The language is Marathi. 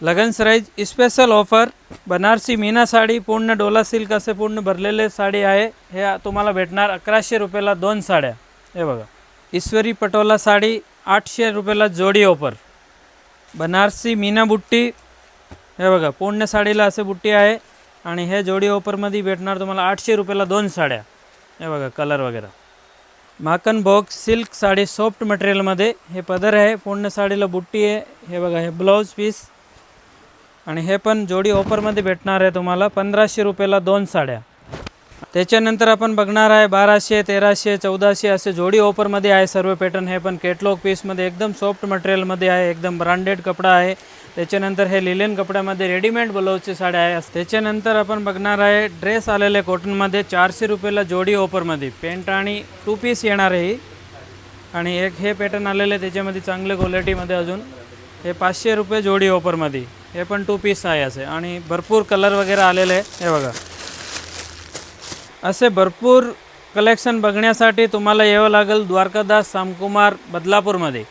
लगन सराईज स्पेशल ऑफर बनारसी मीना साडी पूर्ण डोला सिल्क असे पूर्ण भरलेले साडी आहे। हे तुम्हाला भेटणार 1100 रुपयाला 2 साड्या। हे बघा ईश्वरी पटोला साडी 800 रुपयाला जोडी ऑफर। बनारसी मीना बुट्टी हे बघा पूर्ण साडीला असे बुट्टी आहे आणि हे जोडी ऑफर मध्ये भेटणार तुम्हाला 800 रुपयाला 2 साड्या। हे बघा कलर वगैरे। माखन भोग सिल्क साडी सॉफ्ट मटेरियल मध्ये हे पदर आहे, पूर्ण साडीला बुट्टी आहे। हे बघा हे ब्लाउज पीस आणि हे पण जोडी ऑफर मध्ये भेटणार आहे तुम्हाला 1500 रुपयाला 2 साड्या। त्याच्यानंतर आपण बघणार आहे 1200 1300 1400 असे जोडी ऑफर मध्ये आहे सर्व पॅटर्न। हे पण कॅटलॉग पीस मध्ये एकदम सॉफ्ट मटेरियल मध्ये आहे, एकदम ब्रँडेड कपडा आहे। त्याच्यानंतर हे लिलेन कपड्यामध्ये रेडीमेड ब्लाउजचे साड्या आहे। त्याच्यानंतर आपण बघणार आहे ड्रेस आलेले कॉटन मध्ये 400 रुपयाला जोडी ऑफर मध्ये पॅन्ट आणि 2 पीस येणार आहे। आणि एक हे पॅटर्न आलेले त्याच्यामध्ये चांगले क्वालिटी मध्ये अजून हे 500 रुपये जोडी ऑफर मध्ये हे पण 2 पीस आहे असे आणि भरपूर कलर वगैरे आलेले आहे। हे बघा असे भरपूर कलेक्शन बघण्यासाठी तुम्हाला यावं लागेल द्वारकादास सामकुमार बदलापूर मध्ये।